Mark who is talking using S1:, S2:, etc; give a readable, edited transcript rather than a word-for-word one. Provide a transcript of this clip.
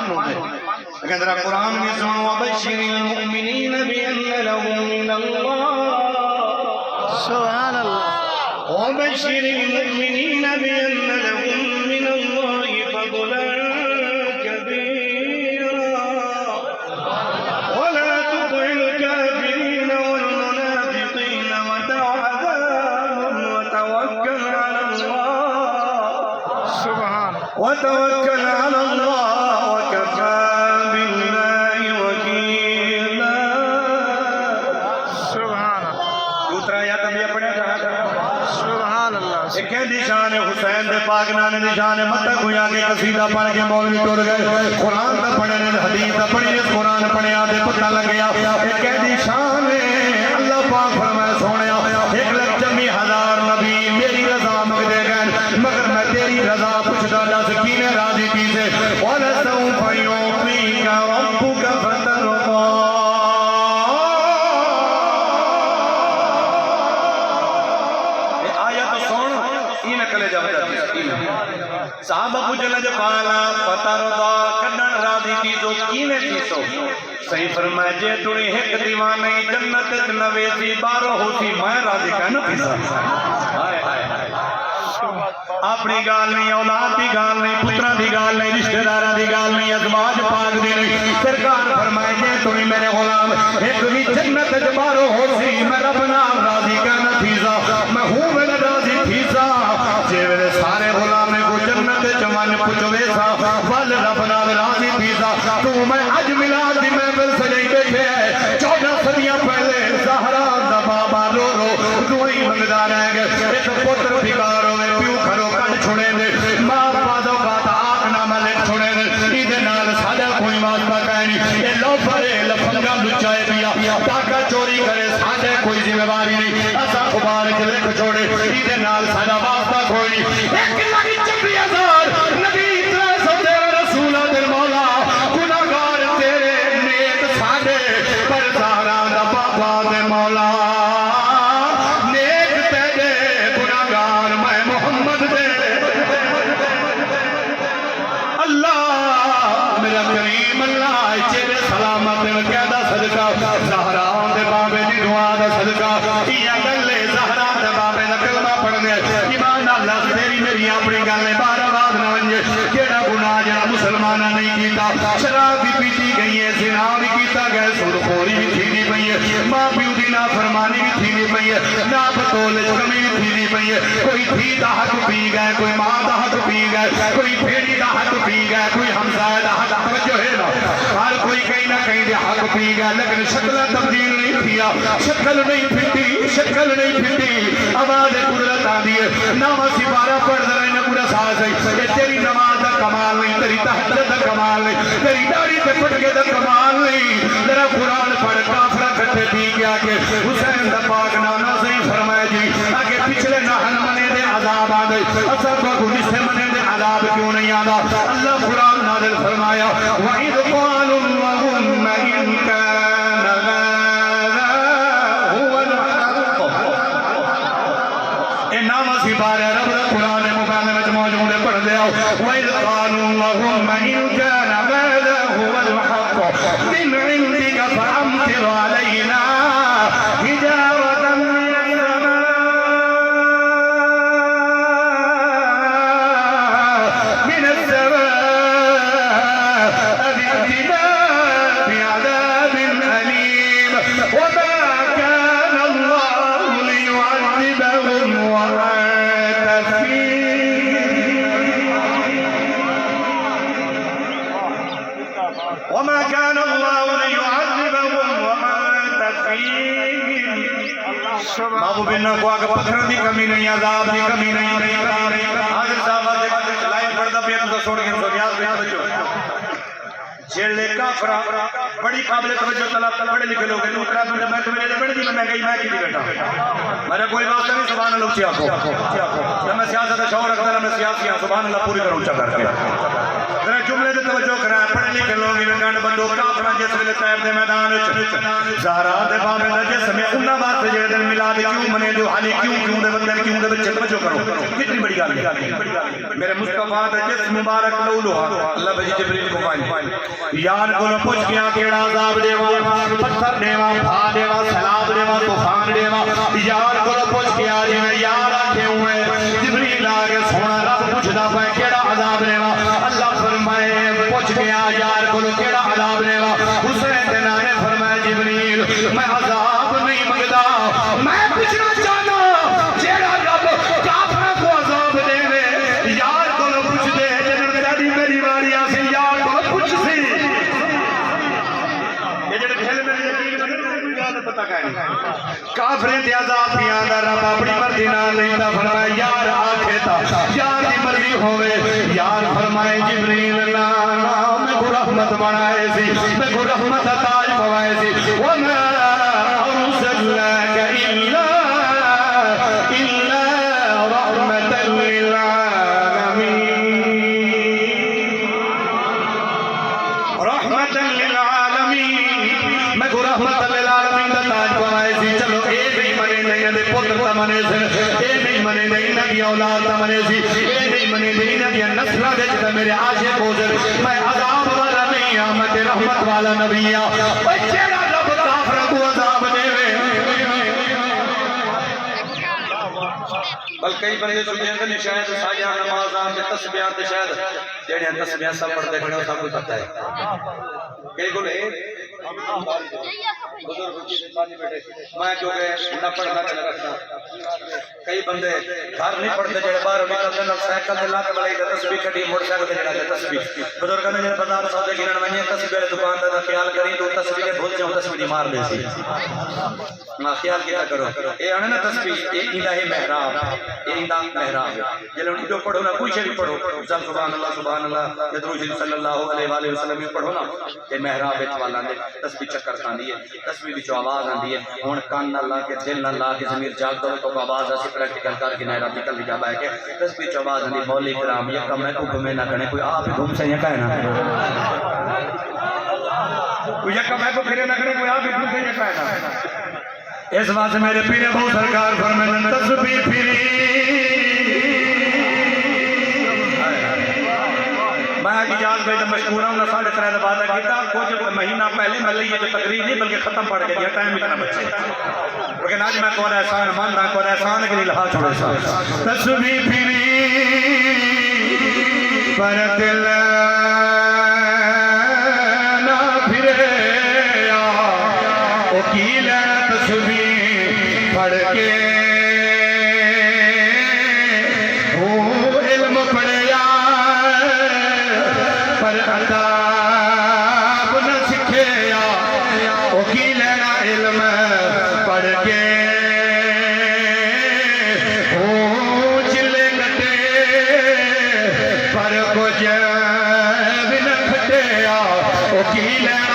S1: فن ہوندے لیکن ذرا قرآن میں سنو وبشر المؤمنین بأن لهم من اللہ
S2: سبحان اللہ
S1: وبشر المؤمنین بأن لهم من اللہ فضلا كبيرا ولا تطع الكافرين والمنافقين ودع أذاهم وتوكل على الله
S2: سبحان
S1: وتوكل على الله وكفى بالله وكيلا
S2: سبحان اللہ
S1: دوسرا یا تبھی اپنے
S2: سبحان اللہ
S1: ایک ہے نشان حسین دے پاک نانے نشان مت گویا کے قصیدہ پڑھ کے مولوی ٹر گئے قرآن دا پڑھے نے حدیث دا پڑھی نے قرآن پڑھے آدھے پتہ لگ گیا ایک ہے نشان اللہ پاک فرمائے سونیا 1,80,000 نبی میری رضا مگدے گئے مگر میں تیری رضا پوچھتا دس کینے راضی تھی سے وَلَسَوْفَ يُعْطِيكَ رَبُّكَ فَتَرْضَىٰ صحابہ پوچھنا جو پالا فترضا کڈن راضی تھی تو کینے تھی سو صحیح فرمائے جے تُنی ایک دیوانے جنت نویسی بارو ہوتی میں راضی کہنا تھی سا اپنی گال نہیں اولاد دی گال نہیں پترہ دی گال نہیں رشتہ دارہ دی گال نہیں ازواج پاک دی نہیں سرکار فرمائے جے تُنی میرے غلام ایک بھی جنت جبارو ہوتی میں رب نام راضی کہنا تھی سا میں ہوں میرے راضی تھی سا جے میرے سارے غلام کو جنت جوان پچھوے سا وال رب نام راضی تھی سا تو میں اج ملاد دی میں بل سجائی بیٹھے ہے 14 صدیاں پہلے زہرا دا بابا رو رو دوئی منگدہ رہ گئے ایک پتر پھکارو میں پیو کھرو کٹ چھوڑے دے ماں پادو کاتا آگ نامہ لکھ چھوڑے دے ایدے نال سادہ کوئی واسطہ کہنی اے لو پرے لفنگا لچائے بیا تاکہ چوری کرے سادہ کوئی ذمہ باری نہیں ایسا خبار کے لکھ چھوڑے ایدے نال سادہ واسطہ کوئی نہیں ایک لگی 40,000 نبی 300 تیرے رسولہ دل مولا گناہگار تیرے نیک سادے پر زہرا دا بابا دے مولا نیک تیرے گناہگار میں محمد دے اللہ میرا کریم اللہ چیرے سلامت قیدہ صدقہ زہرا دے بابے دی دعا دا صدقہ یا گلے زہرا دے بابے دا کلمہ پڑھنے ایمان اللہ تیری میری اپنی گلے بار آباد نہ ونجے کیڑا گناہ جڑا مسلمانہ نہیں کیتا شراب بھی پیتی گئی ہے زنا بھی کیتا گئے سودخوری بھی تھی پئی ہے ماں پیو دی نافرمانی بھی تھی پئی ہے ناپتول کمی بھی تھی پئی ہے کوئی تھی دا حق پی گئے کوئی ماں دا حق پی گئے کوئی بھیڑی دا حق پی گئے کوئی ہمسایہ دا حق توجہ ہے نا ہر کوئی کہیں نہ کہیں دے حق پی گئے لیکن شکل تبدیل نہیں کیا شکل نہیں پھٹی آواز قدرت آدھی ہے نام سپارہ پڑھ رہے ہیں پورا ساز ہے یہ تیری نماز دا کمال نہیں تیری تہجد دا کمال نہیں تیری داڑھی تے پٹکے دا کمال نہیں ذرا قرآن پڑھ کافرہ کٹھے پی گیا کہ حسین دا پاک نانا صحیح فرمائے جی آگے پچھلے نحن منے دے عذاب آدھے اصل کو گنیسے منے دے عذاب کیوں نہیں آدھا اللہ قرآن نازل فرمایا وَإِذْ قَالُوا اللَّهُمَّ إِنْ كَانَ هَذَا هُوَ الْحَقُّ اے نام سپارہ رب قرآن مبین میں موجود ہے پڑھ دیا وَإِذْ قَالُوا اللَّهُمَّ إِنْ كَانَ هَذَا هُوَ الْحَقُّ مِنْ عِنْدِكَ فَأَمْطِرْ عَلَيْنَا حِجَارَةً مِنَ السَّمَاءِ بِإِذْنِنَا بِعَذَابٍ أَلِيمٍ وَمَا كَانَ اللَّهُ لِيُعَذِّبَهُمْ وَأَنْتَ فِيهِمْ وما كان الله ليعذبهم وأنت فيهم بابو بننا کو آگا پتھر دی کمی نہیں عذاب دی کمی نہیں حاضر صاحب لائن پڑھتا پیا تو چھوڑ کے سوریاز بیان بچو جیلے کافرہ بڑی قابل توجہ طلب پڑھے لکھے لوگ ہیں نوکرہ تو میں تمہیں لے بڑھ دی میں گئی میں کی دی بیٹا میرا کوئی واسطہ نہیں سبحان اللہ اچھی آنکھو جب میں سیاست شعور رکھتا ہے میں سیاسی ہاں سبحان اللہ پوری طرح اچھا کر کے ذرا جملے دے توجہ کرا پڑھے لکھے لوگ گنڈ بندو کافر جس ویلے طیب دے میدان وچ زہرا دے بابے دا جسم انہاں واسطے جڑے دن میلاد کیوں منے دو حالی کیوں دے بندے کیوں دے بچے توجہ کرو کتنی بڑی گل ہے میرے مصطفیٰ دا جسم مبارک لولوہا اللہ بھائی جبریل کو پائیں یار کو پوچھ گیا کیڑا عذاب دیوا پتھر دیوا بھا دیوا سیلاب دیوا طوفان دیوا یار کو پوچھ گیا جی یار آکھے ہوئے جبریل آگے سونا رب پوچھدا پے کیڑا عذاب دیوا اللہ فرمائے پوچھ گیا یار کو کیڑا عذاب دیوا حسین دے نانے فرمایا جبریل میں عذاب نہیں منگدا میں پوچھنا چاہنا جیڑا رب کافراں کو عذاب دے یار کو پوچھ دے جنوں تیری میری واری آسی یار کو پوچھ سی یہ جڑے کھیل میں یقین نہیں یاد پتہ کہیں کافریں تے عذاب دیاں دا رب اپنی مرضی نال لیندا فرمایا یار آکھے تا یار دی مرضی ہوے یار فرمائے جبریل نا میں کو رحمت بنائے سی میں کو رحمت تاج پوائے سی وما ارسلناک الا رحمتا للعالمین رحمتا للعالمین میں کو رحمت للعالمین دا تاج پوائے سی چلو اے نہیں منے نہیں دے پتر تا منے سی اے نہیں منے نہیں دی اولاد تا منے سی اے نہیں منے نہیں دی نسل دے تے میرے عاشق ہو جائے میں عذاب والا نہیں ہاں میں رحمت والا نبی ہاں اوے جیڑا رب کافر کو عذاب دے بلکہ کئی بندے سمجھتے ہیں شاید سایہ نمازاں تے تسبیحات شاید جڑیاں تسبیحات سب پڑھتے کھڑے سب کو پتہ ہے کئی کو لے میں جو کہ نہ پڑھنا چلا رکھتا کئی بندے گھر نہیں پڑھتے جڑے باہر نکلتے ہیں سائیکل دے لاتے والے تسبیح کھڑی موٹر سائیکل دے لاتے تسبیح بزرگاں نے بازار سودے گرن ونجے تسبیح دکان دا خیال کری تو تسبیح بھول جاؤ تسبیح مار دے سی نا خیال کیا کرو اے انے نا تسبیح اے ایندا ہے محراب اے ایندا محراب جلے ان جو پڑھو نا کوئی شے بھی پڑھو سبحان اللہ یدرو صلی اللہ علیہ والہ وسلم پڑھو نا اے محراب وچ والا دے تسبیح چکر کھاندی ہے تسبیح وچ آواز آندی ہے ہن کان نہ لا کے دل نہ لا کے ضمیر جاگ دو تو آواز اسی پریکٹیکل کر کے نہ راتی کل جا بیٹھ کے تسبیح آواز آندی مولوی کرام یہ کم ہے کو گھومے نہ کرے کوئی آپ گھوم سے یہ کہنا کوئی یہ کم ہے کو پھرے نہ کرے کوئی آپ گھوم سے یہ کہنا اس واسطے میرے پیر ابو سرکار فرماتے تسبیح پھری میں آج اجازت بھائی مشکور ہوں 3:30 بعد کیتا کچھ مہینہ پہلے میں لئی جو تقریر نہیں بلکہ ختم پڑھ کے دیا ٹائم اتنا بچے لیکن آج میں کوئی احسان مانتا کوئی احسان کے لیے لہا چھوڑے سا تسبیح پھری پر دل نہ پھرے وکیل تسبیح پڑھ کے وہ علم پڑھیا پر عذاب نہ سکھیا وہ کی لینا علم پڑھ کے وہ چلے گٹے پر کچھ بھی نہ کھٹیا وہ کی لینا